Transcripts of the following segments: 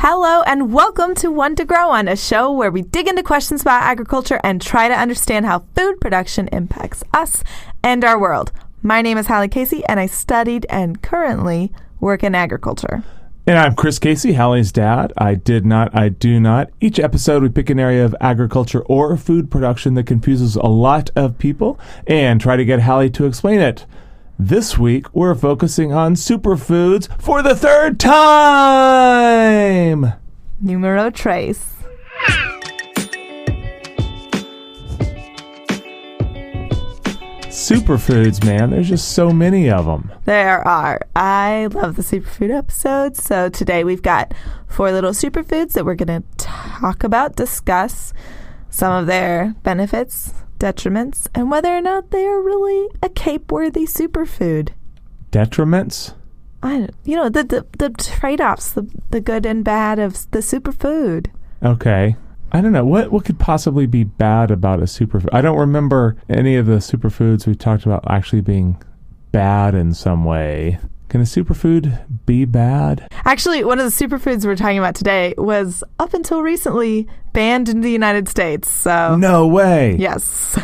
Hello and welcome to One to Grow On, a show where we dig into questions about agriculture and try to understand how food production impacts us and our world. My name is Hallie Casey, and I studied and currently work in agriculture. And I'm Chris Casey, Hallie's dad. I do not. Each episode we pick an area of agriculture or food production that confuses a lot of people and try to get Hallie to explain it. This week, we're focusing on superfoods for the third time! Numero tres. Superfoods, man. There's just so many of them. There are. I love the superfood episodes. So today we've got 4 little superfoods that we're going to talk about, discuss some of their benefits, detriments, and whether or not they are really a cape-worthy superfood. Detriments? The trade-offs, the good and bad of the superfood. Okay. I don't know. What could possibly be bad about a superfood? I don't remember any of the superfoods we talked about actually being bad in some way. Can a superfood be bad? Actually, one of the superfoods we're talking about today was, up until recently, banned in the United States. So no way. Yes.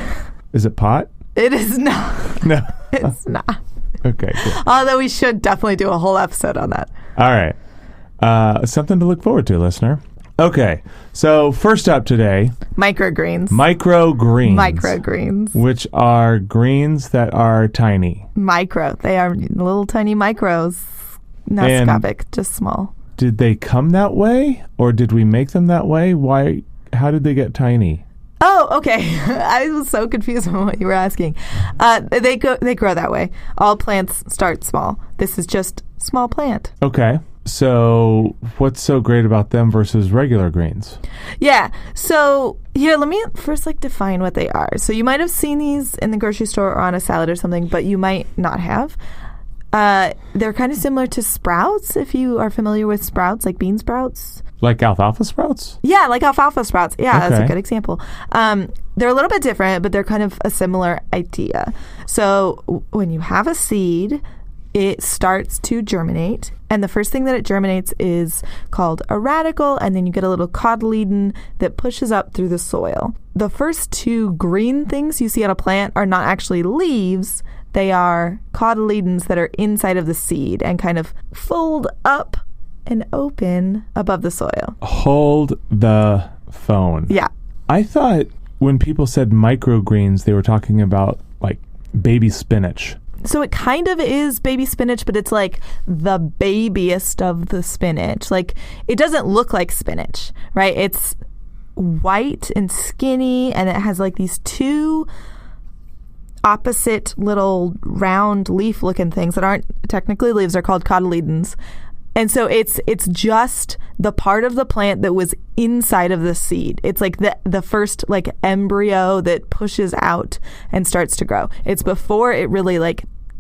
Is it pot? It is not. No. It's not. Okay, cool. Although we should definitely do a whole episode on that. All right. Something to look forward to, listener. Okay, so first up today... Microgreens. Microgreens. Which are greens that are tiny. Micro. They are little tiny micros. Not just small. Did they come that way? Or did we make them that way? Why? How did they get tiny? Oh, okay. I was so confused on what you were asking. They grow that way. All plants start small. This is just small plant. Okay. So what's so great about them versus regular greens? Yeah. So here, let me first define what they are. So you might have seen these in the grocery store or on a salad or something, but you might not have. They're kind of similar to sprouts, if you are familiar with sprouts, like bean sprouts. Like alfalfa sprouts? Yeah, like alfalfa sprouts. Yeah, okay. That's a good example. They're a little bit different, but they're kind of a similar idea. So when you have a seed, it starts to germinate, and the first thing that it germinates is called a radicle, and then you get a little cotyledon that pushes up through the soil. The first 2 green things you see on a plant are not actually leaves. They are cotyledons that are inside of the seed and kind of fold up and open above the soil. Hold the phone. Yeah. I thought when people said microgreens, they were talking about baby spinach. So it kind of is baby spinach, but it's like the babiest of the spinach. It doesn't look like spinach, right? It's white and skinny, and it has these 2 opposite little round leaf-looking things that aren't technically leaves. They're called cotyledons. And so it's just the part of the plant that was inside of the seed. It's the first embryo that pushes out and starts to grow. It's before it really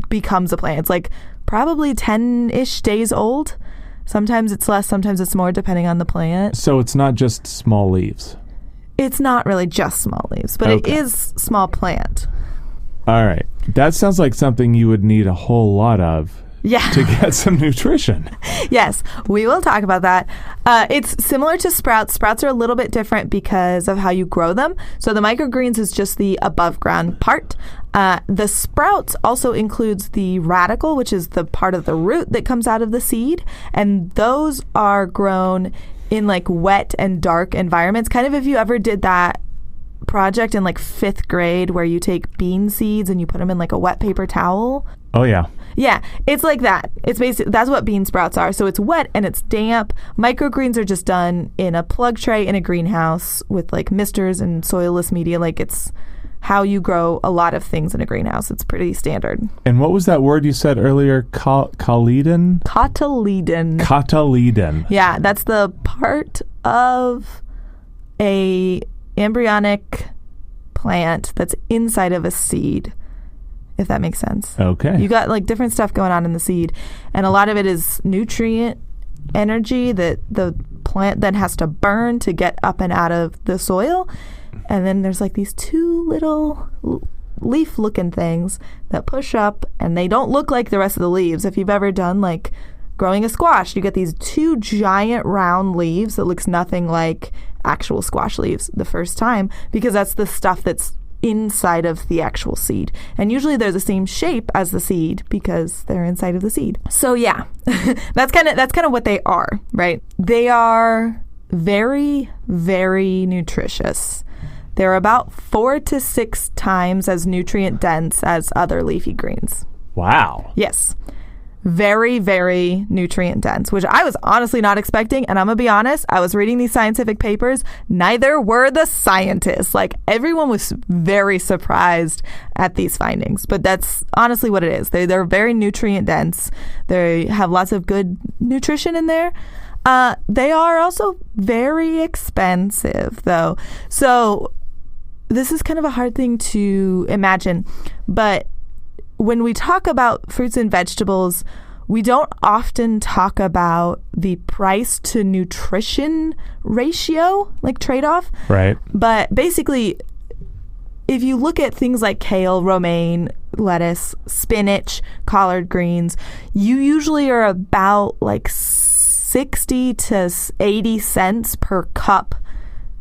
becomes a plant. It's probably 10-ish days old. Sometimes it's less, sometimes it's more, depending on the plant. So it's not just small leaves. It's not really just small leaves, but okay. It is small plant. All right. That sounds like something you would need a whole lot of. Yeah. To get some nutrition. Yes, we will talk about that. It's similar to sprouts. Sprouts are a little bit different because of how you grow them. So the microgreens is just the above ground part. The sprouts also includes the radicle, which is the part of the root that comes out of the seed. And those are grown in wet and dark environments. Kind of if you ever did that project in 5th grade where you take bean seeds and you put them in a wet paper towel. Oh, yeah. Yeah, it's like that. It's basically, that's what bean sprouts are. So it's wet and it's damp. Microgreens are just done in a plug tray in a greenhouse with misters and soilless media. It's how you grow a lot of things in a greenhouse. It's pretty standard. And what was that word you said earlier? Cotyledon? Cotyledon. Yeah, that's the part of a embryonic plant that's inside of a seed, if that makes sense. Okay. You got different stuff going on in the seed, and a lot of it is nutrient energy that the plant then has to burn to get up and out of the soil. And then there's these 2 little leaf looking things that push up, and they don't look like the rest of the leaves. If you've ever done growing a squash, you get these 2 giant round leaves that looks nothing like actual squash leaves the first time, because that's the stuff that's inside of the actual seed. And usually they're the same shape as the seed because they're inside of the seed. So yeah, that's kind of what they are, right? They are very, very nutritious. They're about 4 to 6 times as nutrient dense as other leafy greens. Wow. Yes. Very, very nutrient dense, which I was honestly not expecting. And I'm going to be honest, I was reading these scientific papers. Neither were the scientists. Like, everyone was very surprised at these findings. But that's honestly what it is. They're very nutrient dense. They have lots of good nutrition in there. They are also very expensive, though. So this is kind of a hard thing to imagine. But when we talk about fruits and vegetables, we don't often talk about the price to nutrition ratio, like trade-off. Right. But basically, if you look at things like kale, romaine, lettuce, spinach, collard greens, you usually are about like 60 to 80 cents per cup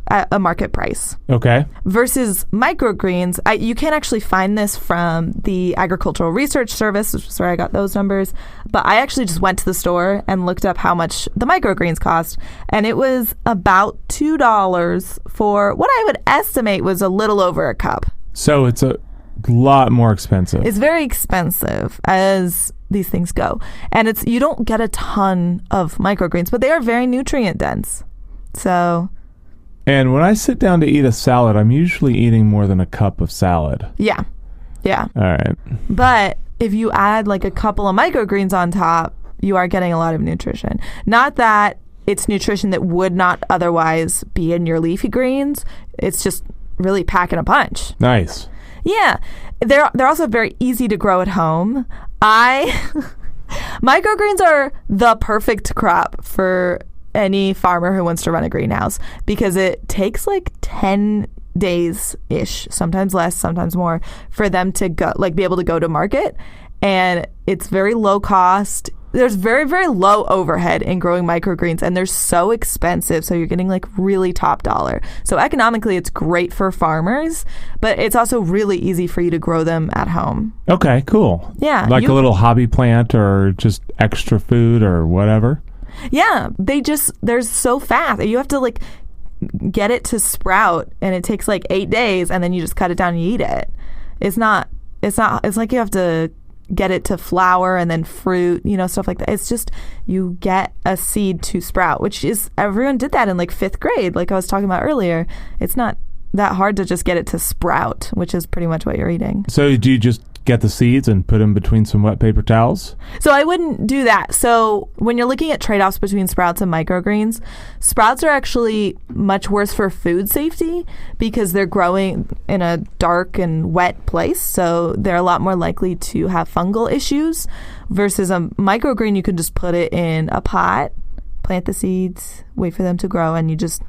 at a market price. Okay. Versus microgreens, you can actually find this from the Agricultural Research Service, which is where I got those numbers. But I actually just went to the store and looked up how much the microgreens cost. And it was about $2 for what I would estimate was a little over a cup. So it's a lot more expensive. It's very expensive as these things go. And you don't get a ton of microgreens, but they are very nutrient dense. So... And when I sit down to eat a salad, I'm usually eating more than a cup of salad. Yeah. Yeah. All right. But if you add like a couple of microgreens on top, you are getting a lot of nutrition. Not that it's nutrition that would not otherwise be in your leafy greens. It's just really packing a punch. Nice. Yeah. They're also very easy to grow at home. Microgreens are the perfect crop for any farmer who wants to run a greenhouse, because it takes like 10 days-ish, sometimes less, sometimes more, for them to go, like, be able to go to market. And it's very low cost. There's very, very low overhead in growing microgreens, and they're so expensive. So you're getting like really top dollar. So economically, it's great for farmers, but it's also really easy for you to grow them at home. Okay, cool. Yeah. Like a little hobby plant or just extra food or whatever. Yeah, they're so fast. You have to like get it to sprout, and it takes like 8 days, and then you just cut it down and you eat it. It's like you have to get it to flower and then fruit, stuff like that. It's just, you get a seed to sprout, which is, everyone did that in like 5th grade, like I was talking about earlier. It's not that hard to just get it to sprout, which is pretty much what you're eating. So do you just get the seeds and put them between some wet paper towels? So I wouldn't do that. So when you're looking at trade-offs between sprouts and microgreens, sprouts are actually much worse for food safety because they're growing in a dark and wet place. So they're a lot more likely to have fungal issues, versus a microgreen, you can just put it in a pot, plant the seeds, wait for them to grow, and you just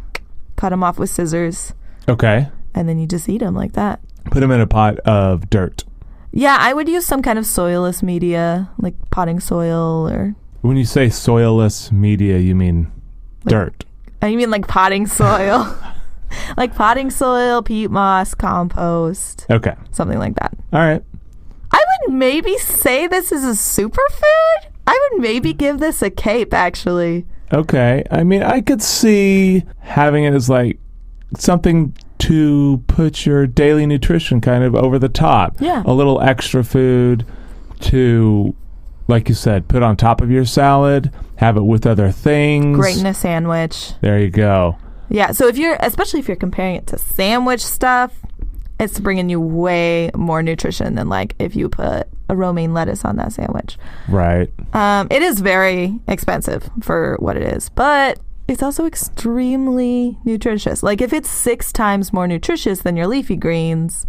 cut them off with scissors. Okay. And then you just eat them like that. Put them in a pot of dirt. Yeah, I would use some kind of soilless media, like potting soil or... When you say soilless media, you mean dirt. You mean like potting soil. Like potting soil, peat moss, compost. Okay. Something like that. All right. I would maybe say this is a superfood. I would maybe give this a cape, actually. Okay. I mean, I could see having it as like something to put your daily nutrition kind of over the top. Yeah. A little extra food to, like you said, put on top of your salad, have it with other things. Great in a sandwich. There you go. Yeah, so especially if you're comparing it to sandwich stuff, it's bringing you way more nutrition than like if you put a romaine lettuce on that sandwich. Right. It is very expensive for what it is, but it's also extremely nutritious. Like if it's 6 times more nutritious than your leafy greens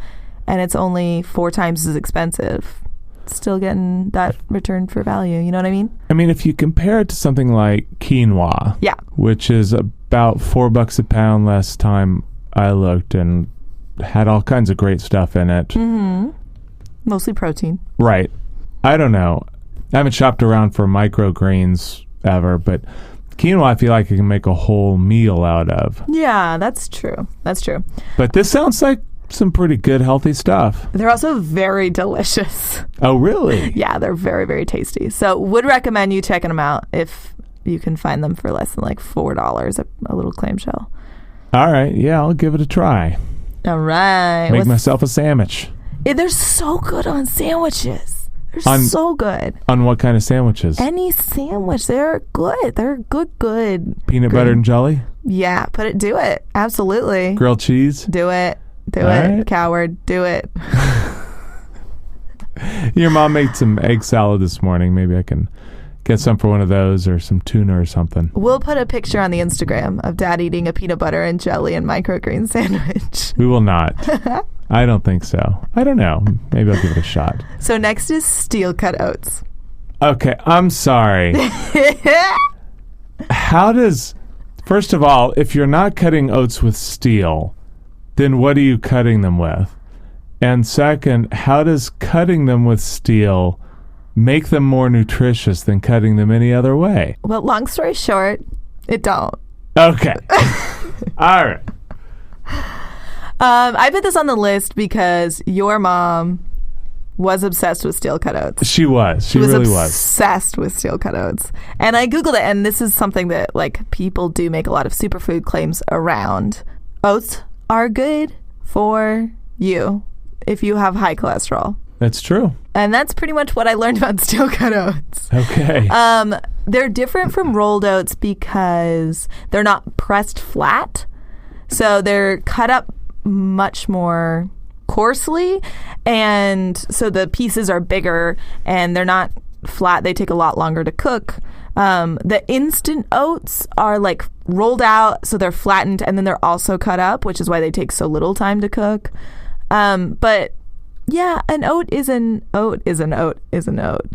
and it's only 4 times as expensive, still getting that return for value. You know what I mean? I mean, if you compare it to something like quinoa, yeah, which is about $4 a pound last time I looked, and had all kinds of great stuff in it. Mm-hmm. Mostly protein. Right. I don't know. I haven't shopped around for microgreens ever, but quinoa I feel like you can make a whole meal out of. Yeah, that's true. That's true. But this sounds like some pretty good, healthy stuff. They're also very delicious. Oh, really? Yeah, they're very, very tasty. So would recommend you checking them out if you can find them for less than like $4 a little clamshell. All right. Yeah, I'll give it a try. All right. Make myself a sandwich. They're so good on sandwiches. They're so good. On what kind of sandwiches? Any sandwich. They're good. They're good. Peanut butter and jelly? Yeah. Do it. Absolutely. Grilled cheese? Do it. Do All it. right. Coward. Do it. Your mom made some egg salad this morning. Maybe I can get some for one of those or some tuna or something. We'll put a picture on the Instagram of Dad eating a peanut butter and jelly and microgreen sandwich. We will not. I don't think so. I don't know. Maybe I'll give it a shot. So next is steel cut oats. Okay, I'm sorry. First of all, if you're not cutting oats with steel, then what are you cutting them with? And second, how does cutting them with steel make them more nutritious than cutting them any other way? Well, long story short, it don't. Okay. All right. I put this on the list because your mom was obsessed with steel cut oats. She was. She really was. Obsessed with steel cut oats. And I Googled it, and this is something that like people do make a lot of superfood claims around. Oats are good for you if you have high cholesterol. That's true. And that's pretty much what I learned about steel cut oats. Okay. They're different from rolled oats because they're not pressed flat. So they're cut up much more coarsely, and so the pieces are bigger and they're not flat. They take a lot longer to cook. The instant oats are like rolled out, so they're flattened, and then they're also cut up, which is why they take so little time to cook. But yeah, an oat is an oat is an oat is an oat.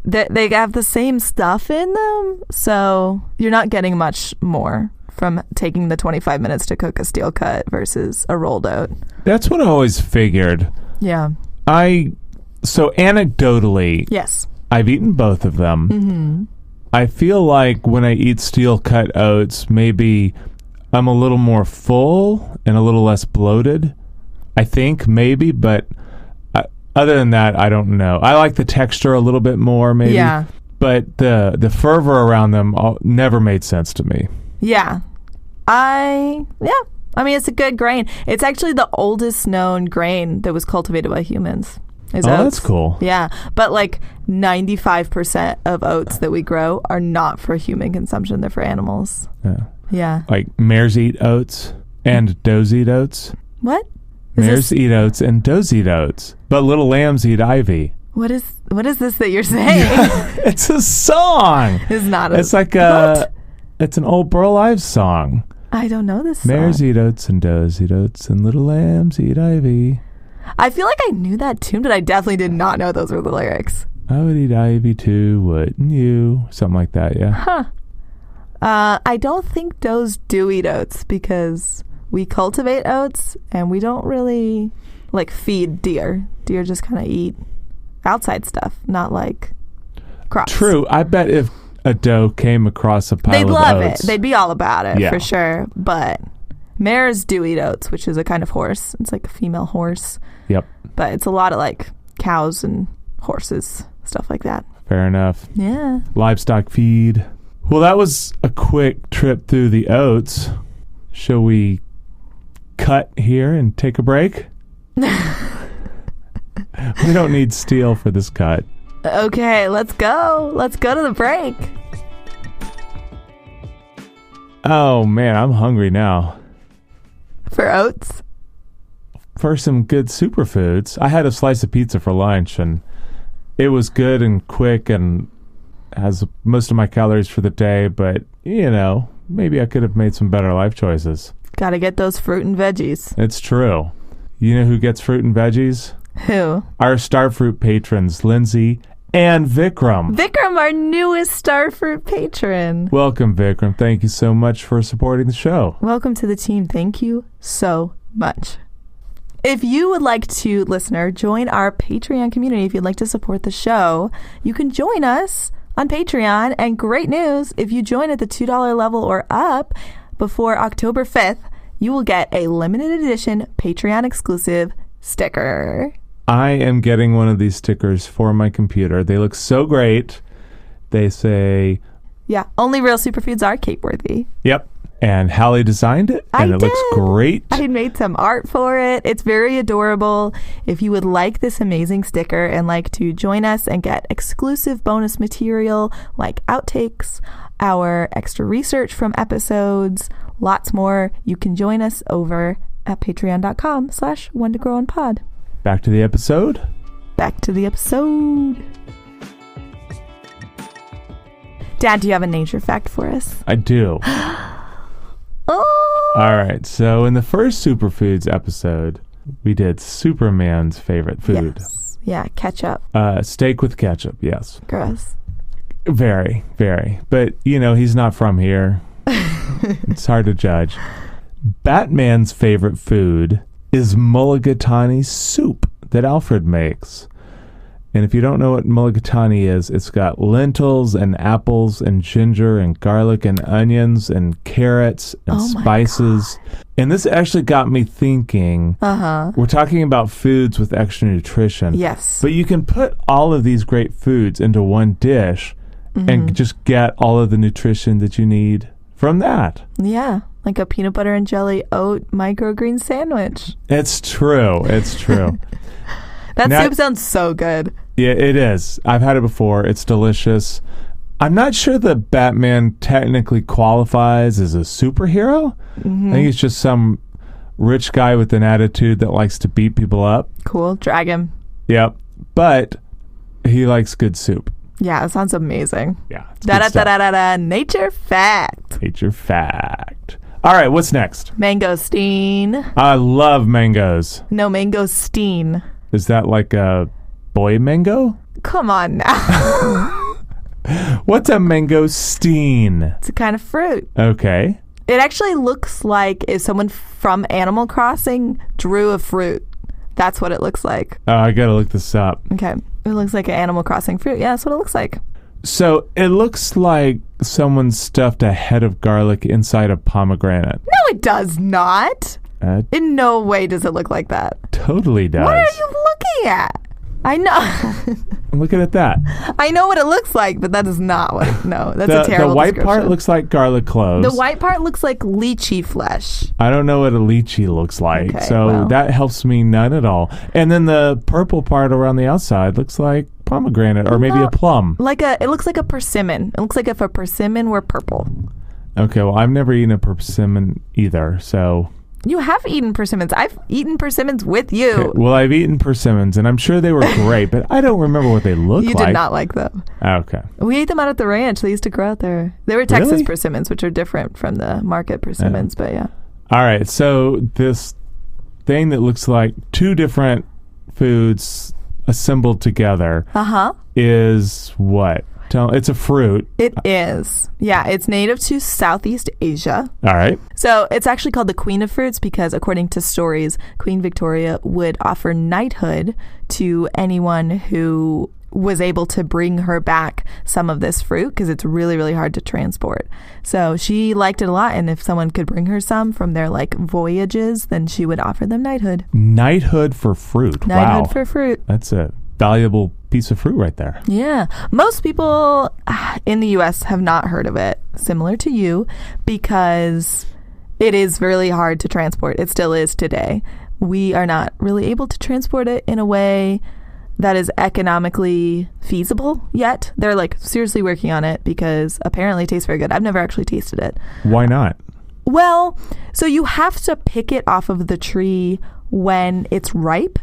They have the same stuff in them, so you're not getting much more from taking the 25 minutes to cook a steel cut versus a rolled oat. That's what I always figured. Yeah. So anecdotally, yes, I've eaten both of them. Mm-hmm. I feel like when I eat steel cut oats, maybe I'm a little more full and a little less bloated. I think maybe, but other than that, I don't know. I like the texture a little bit more, maybe. Yeah. But the fervor around them never made sense to me. Yeah. I mean, it's a good grain. It's actually the oldest known grain that was cultivated by humans. Oats. That's cool. Yeah. But like 95% of oats that we grow are not for human consumption. They're for animals. Yeah. Yeah. Like mares eat oats and does eat oats. What? Mares eat oats and does eat oats. But little lambs eat ivy. What is this that you're saying? It's a song. It's not It's like it's an old Burl Ives song. I don't know this song. Mares eat oats and does eat oats and little lambs eat ivy. I feel like I knew that tune, but I definitely did not know those were the lyrics. I would eat ivy too, wouldn't you? Something like that, yeah. Huh. I don't think does do eat oats because we cultivate oats and we don't really like feed deer. Deer just kind of eat outside stuff, not like crops. True. I bet if a doe came across a pile they'd of love oats, it. They'd be all about it, yeah, for sure. But mares do eat oats, which is a kind of horse. It's like a female horse. Yep. But it's a lot of like cows and horses, stuff like that. Fair enough. Yeah. Livestock feed. Well, that was a quick trip through the oats. Shall we cut here and take a break? We don't need steel for this cut. Okay, let's go. Let's go to the break. Oh, man, I'm hungry now. For oats? For some good superfoods. I had a slice of pizza for lunch, and it was good and quick and has most of my calories for the day, but, you know, maybe I could have made some better life choices. Gotta get those fruit and veggies. It's true. You know who gets fruit and veggies? Who? Our Starfruit patrons, Lindsay and Vikram. Vikram, our newest Starfruit patron. Welcome, Vikram. Thank you so much for supporting the show. Welcome to the team. Thank you so much. If you would like to, listener, join our Patreon community, if you'd like to support the show, you can join us on Patreon. And great news, if you join at the $2 level or up before October 5th, you will get a limited edition Patreon exclusive sticker. I am getting one of these stickers for my computer. They look so great. They say... Yeah, only real superfoods are Cape-worthy. Yep. And Hallie designed it, and it looks great. I made some art for it. It's very adorable. If you would like this amazing sticker and like to join us and get exclusive bonus material like outtakes, our extra research from episodes, lots more, you can join us over at patreon.com/onetogrowonpod. Back to the episode. Back to the episode. Dad, do you have a nature fact for us? I do. Oh! All right. So in the first Superfoods episode, we did Superman's favorite food. Yes. Yeah, ketchup. Steak with ketchup, yes. Gross. Very, very. But, he's not from here. It's hard to judge. Batman's favorite food is mulligatawny soup that Alfred makes. And if you don't know what mulligatawny is, it's got lentils and apples and ginger and garlic and onions and carrots and spices. And this actually got me thinking, we're talking about foods with extra nutrition. Yes. But you can put all of these great foods into one dish and just get all of the nutrition that you need from that. Yeah. Like a peanut butter and jelly oat microgreen sandwich. It's true. It's true. That soup sounds so good. Yeah, it is. I've had it before. It's delicious. I'm not sure that Batman technically qualifies as a superhero. I think he's just some rich guy with an attitude that likes to beat people up. Cool. Drag him. Yep. But he likes good soup. Yeah, it sounds amazing. Yeah. Nature fact. Nature fact. All right, what's next? Mangosteen. I love mangoes. No, mangosteen. Is that like a boy mango? Come on now. What's a mangosteen? It's a kind of fruit. Okay. It actually looks like if someone from Animal Crossing drew a fruit. That's what it looks like. Oh, I gotta look this up. Okay. It looks like an Animal Crossing fruit. Yeah, that's what it looks like. So it looks like someone stuffed a head of garlic inside a pomegranate. No, it does not. In no way does it look like that. Totally does. What are you looking at? I know. I'm looking at that. I know what it looks like, but that is not what no, that's a terrible The white description. part looks like garlic cloves. The white part looks like lychee flesh. I don't know what a lychee looks like, Okay, so well. that helps me none at all. And then the purple part around the outside looks like pomegranate or maybe a plum. It looks like a persimmon. It looks like if a persimmon were purple. Okay, well, I've never eaten a persimmon either, so... You have eaten persimmons. I've eaten persimmons with you. Okay, well, I've eaten persimmons, and I'm sure they were great, but I don't remember what they look like. You did not like them. Okay. We ate them out at the ranch. They used to grow out there. They were Texas persimmons, which are different from the market persimmons, but yeah. All right, so this thing that looks like two different foods assembled together is what? It's a fruit. It is. Yeah, it's native to Southeast Asia. All right. So it's actually called the Queen of Fruits because, according to stories, Queen Victoria would offer knighthood to anyone who was able to bring her back some of this fruit because it's really, really hard to transport. So she liked it a lot, and if someone could bring her some from their voyages, then she would offer them knighthood. Knighthood for fruit. Knighthood for fruit. That's a valuable piece of fruit right there. Yeah. Most people in the U.S. have not heard of it, similar to you, because it is really hard to transport. It still is today. We are not really able to transport it in a way that is economically feasible yet. They're seriously working on it because apparently it tastes very good. I've never actually tasted it. Why not? Well, so you have to pick it off of the tree when it's ripe.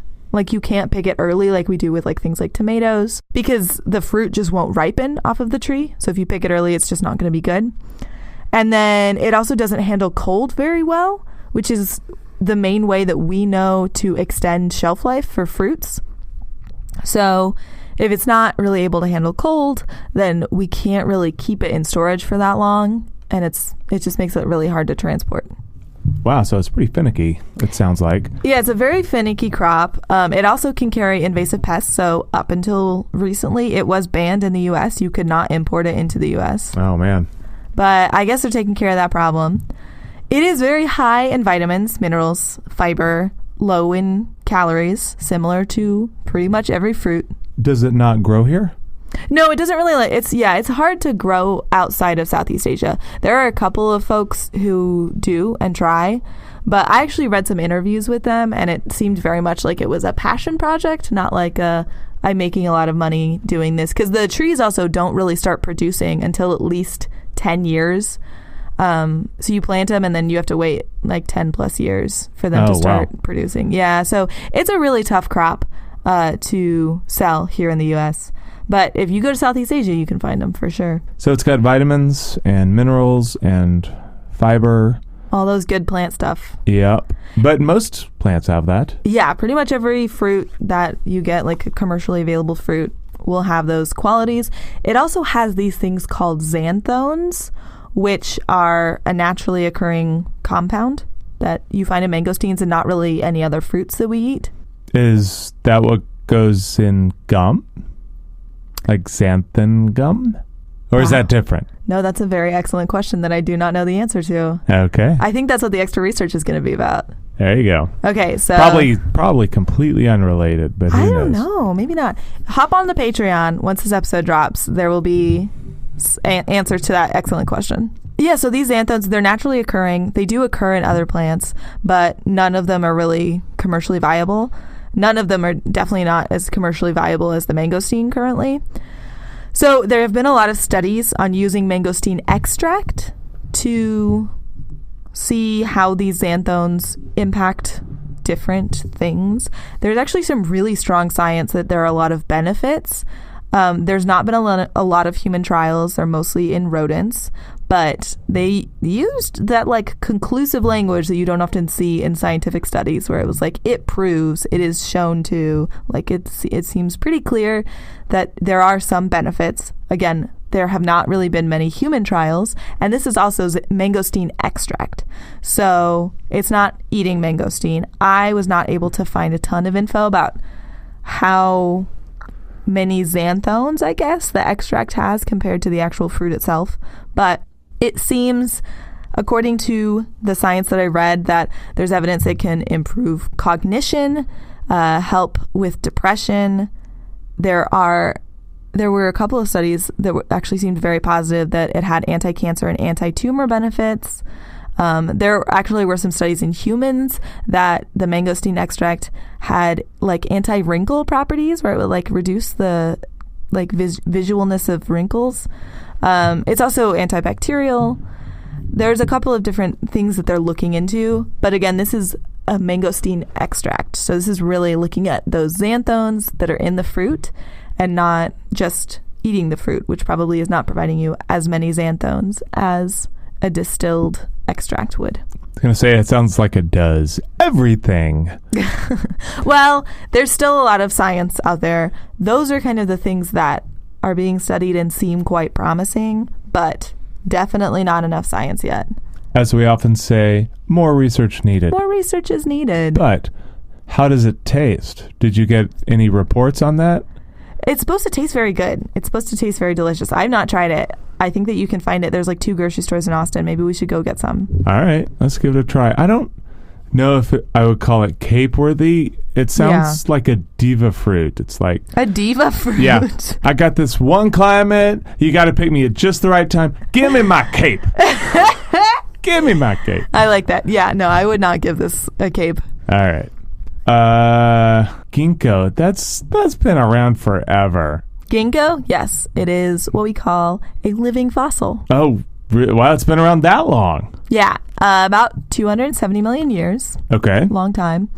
You can't pick it early like we do with things like tomatoes because the fruit just won't ripen off of the tree. So if you pick it early, it's just not going to be good. And then it also doesn't handle cold very well, which is the main way that we know to extend shelf life for fruits. So if it's not really able to handle cold, then we can't really keep it in storage for that long. And it just makes it really hard to transport. Wow, so it's pretty finicky, it sounds like. Yeah, it's a very finicky crop. It also can carry invasive pests. So up until recently, it was banned in the U.S. You could not import it into the U.S. Oh, man. But I guess they're taking care of that problem. It is very high in vitamins, minerals, fiber, low in calories, similar to pretty much every fruit. Does it not grow here? No, it doesn't really. It's hard to grow outside of Southeast Asia. There are a couple of folks who do and try, but I actually read some interviews with them, and it seemed very much like it was a passion project, not like I'm making a lot of money doing this, because the trees also don't really start producing until at least 10 years. So you plant them, and then you have to wait like 10 plus years for them to start producing. Yeah, so it's a really tough crop to sell here in the U.S., but if you go to Southeast Asia, you can find them for sure. So it's got vitamins and minerals and fiber. All those good plant stuff. Yep. But most plants have that. Yeah, pretty much every fruit that you get, like a commercially available fruit, will have those qualities. It also has these things called xanthones, which are a naturally occurring compound that you find in mangosteens and not really any other fruits that we eat. Is that what goes in gum? Like xanthan gum? Or is that different? No, that's a very excellent question that I do not know the answer to. Okay. I think that's what the extra research is going to be about. There you go. Okay, so... Probably completely unrelated, but who knows? I don't know. Maybe not. Hop on the Patreon. Once this episode drops, there will be answers to that excellent question. Yeah, so these xanthones, they're naturally occurring. They do occur in other plants, but none of them are really commercially viable. None of them are definitely not as commercially viable as the mangosteen currently. So there have been a lot of studies on using mangosteen extract to see how these xanthones impact different things. There's actually some really strong science that there are a lot of benefits. There's not been a lot of human trials. They're mostly in rodents, but they used that like conclusive language that you don't often see in scientific studies, where it was like, it proves, it is shown to, like it seems pretty clear that there are some benefits. Again, there have not really been many human trials, and this is also mangosteen extract. So it's not eating mangosteen. I was not able to find a ton of info about how many xanthones, I guess, the extract has compared to the actual fruit itself. But it seems, according to the science that I read, that there's evidence it can improve cognition, help with depression. There were a couple of studies that actually seemed very positive, that it had anti-cancer and anti-tumor benefits. There actually were some studies in humans that the mangosteen extract had like anti-wrinkle properties, where it would like reduce the like visualness of wrinkles. It's also antibacterial. There's a couple of different things that they're looking into, but again, this is a mangosteen extract, so this is really looking at those xanthones that are in the fruit and not just eating the fruit, which probably is not providing you as many xanthones as a distilled extract would. I was going to say, it sounds like it does everything. Well, there's still a lot of science out there. Those are kind of the things that are being studied and seem quite promising, but definitely not enough science yet. As we often say, more research needed. More research is needed. But how does it taste? Did you get any reports on that? It's supposed to taste very good. It's supposed to taste very delicious. I've not tried it. I think that you can find it. There's like 2 grocery stores in Austin. Maybe we should go get some. All right. Let's give it a try. I don't know if I would call it cape-worthy. It sounds like a diva fruit. It's like... A diva fruit? Yeah. I got this one climate. You got to pick me at just the right time. Give me my cape. Give me my cape. I like that. Yeah. No, I would not give this a cape. All right. Ginko. That's been around forever. Ginko? Yes. It is what we call a living fossil. Oh, wow. It's been around that long. Yeah. About 270 million years. Okay. Long time.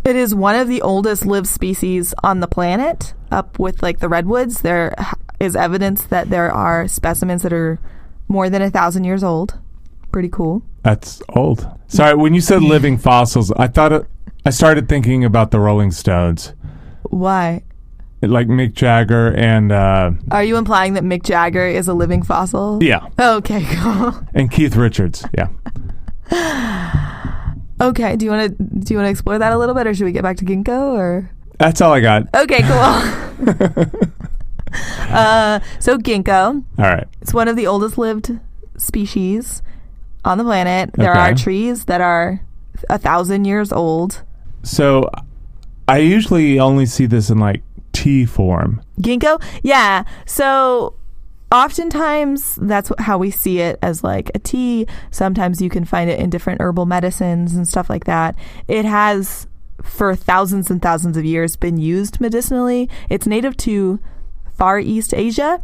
It is one of the oldest lived species on the planet, up with like the redwoods. There is evidence that there are specimens that are more than 1,000 years old. Pretty cool. That's old. Sorry, when you said living fossils, I started thinking about the Rolling Stones. Why? Like Mick Jagger and... Are you implying that Mick Jagger is a living fossil? Yeah. Okay, cool. And Keith Richards, yeah. Okay, do you want to explore that a little bit, or should we get back to ginkgo? Or That's all I got. okay, cool. So ginkgo. All right. It's one of the oldest lived species on the planet. There Okay. are trees that are 1,000 years old. So I usually only see this in like tea form. Ginkgo? Yeah. So oftentimes that's how we see it, as like a tea. Sometimes you can find it in different herbal medicines and stuff like that. It has, for thousands and thousands of years, been used medicinally. It's native to Far East Asia.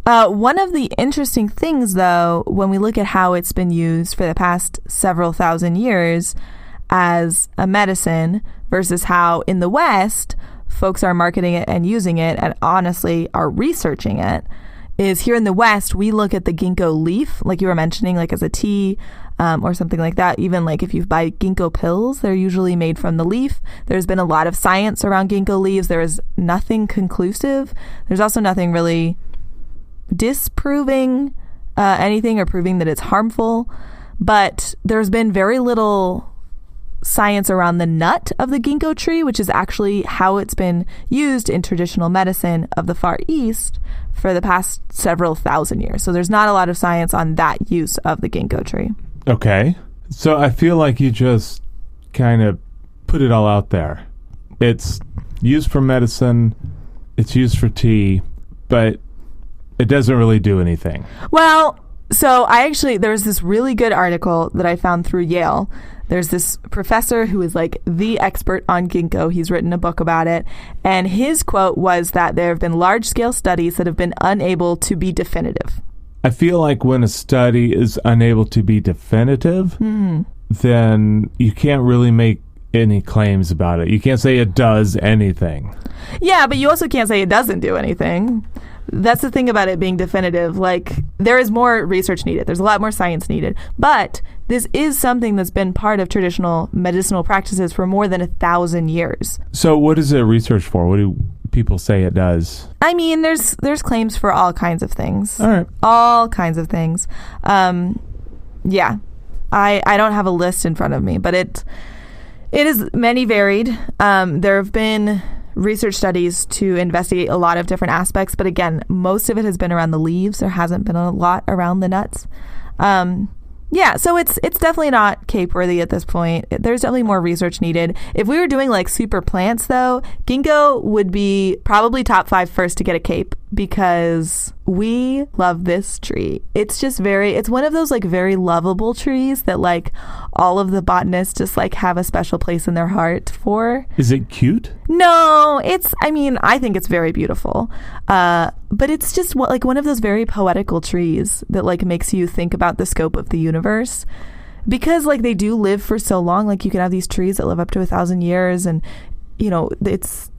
One of the interesting things, though, when we look at how it's been used for the past several thousand years as a medicine versus how in the West folks are marketing it and using it and honestly are researching it, is here in the West, we look at the ginkgo leaf, like you were mentioning, like as a tea or something like that. Even like if you buy ginkgo pills, they're usually made from the leaf. There's been a lot of science around ginkgo leaves. There is nothing conclusive. There's also nothing really disproving anything or proving that it's harmful. But there's been very little science around the nut of the ginkgo tree, which is actually how it's been used in traditional medicine of the Far East for the past several thousand years. So there's not a lot of science on that use of the ginkgo tree. Okay. So I feel like you just kind of put it all out there. It's used for medicine, it's used for tea, but it doesn't really do anything. Well, so there was this really good article that I found through Yale. There's this professor who is like the expert on ginkgo. He's written a book about it. And his quote was that there have been large-scale studies that have been unable to be definitive. I feel like when a study is unable to be definitive, then you can't really make any claims about it. You can't say it does anything. Yeah, but you also can't say it doesn't do anything. That's the thing about it being definitive. Like, there is more research needed. There's a lot more science needed. But this is something that's been part of traditional medicinal practices for more than 1,000 years. So what is it researched for? What do people say it does? I mean, there's claims for all kinds of things. All right. All kinds of things. Yeah. I don't have a list in front of me, but it is many varied. There have been research studies to investigate a lot of different aspects, but again, most of it has been around the leaves. There hasn't been a lot around the nuts. Yeah, so it's definitely not cape worthy at this point. There's definitely more research needed. If we were doing like super plants, though, ginkgo would be probably top 5 first to get a cape, because we love this tree. It's just it's one of those like very lovable trees that like all of the botanists just like have a special place in their heart for. Is it cute? No, I think it's very beautiful. But it's just like one of those very poetical trees that like makes you think about the scope of the universe, because like they do live for so long. Like you can have these trees that live up to 1,000 years, and it's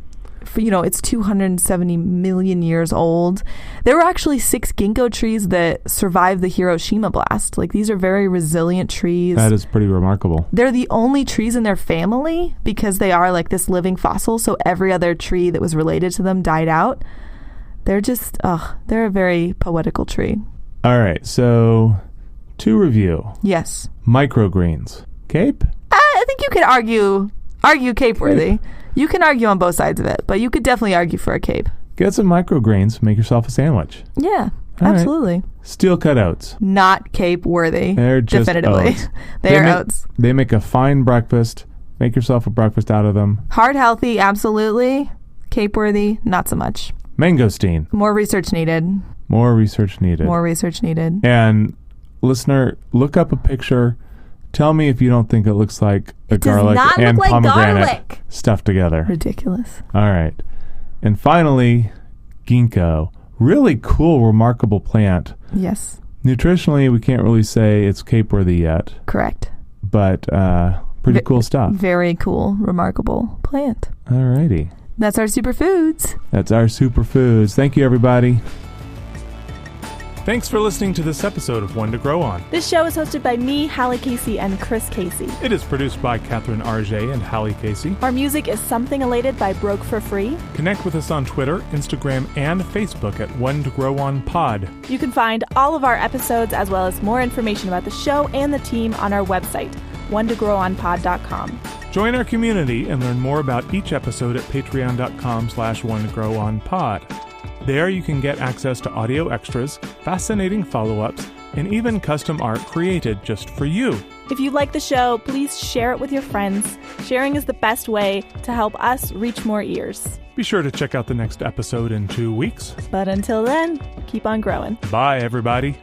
270 million years old. There were actually 6 ginkgo trees that survived the Hiroshima blast. Like, these are very resilient trees. That is pretty remarkable. They're the only trees in their family because they are like this living fossil. So every other tree that was related to them died out. They're just, they're a very poetical tree. All right. So to review. Yes. Microgreens. Cape? I think you could argue cape worthy. You can argue on both sides of it, but you could definitely argue for a cape. Get some microgreens, make yourself a sandwich. Yeah, all absolutely. Right. Steel cut oats. Not cape worthy. They're just definitively. Oats. They are oats. They make a fine breakfast. Make yourself a breakfast out of them. Heart healthy, absolutely. Cape worthy, not so much. Mangosteen. More research needed. More research needed. More research needed. And listener, look up a picture. Tell me if you don't think it looks like a garlic and pomegranate stuffed together. Ridiculous. All right. And finally, ginkgo. Really cool, remarkable plant. Yes. Nutritionally, we can't really say it's cape worthy yet. Correct. But pretty cool stuff. Very cool, remarkable plant. All righty. That's our superfoods. That's our superfoods. Thank you, everybody. Thanks for listening to this episode of One to Grow On. This show is hosted by me, Hallie Casey, and Chris Casey. It is produced by Catherine RJ and Hallie Casey. Our music is Something Elated by Broke for Free. Connect with us on Twitter, Instagram, and Facebook at onetogrowonpod. You can find all of our episodes as well as more information about the show and the team on our website, onetogrowonpod.com. Join our community and learn more about each episode at patreon.com/onetogrowonpod. There you can get access to audio extras, fascinating follow-ups, and even custom art created just for you. If you like the show, please share it with your friends. Sharing is the best way to help us reach more ears. Be sure to check out the next episode in 2 weeks. But until then, keep on growing. Bye, everybody.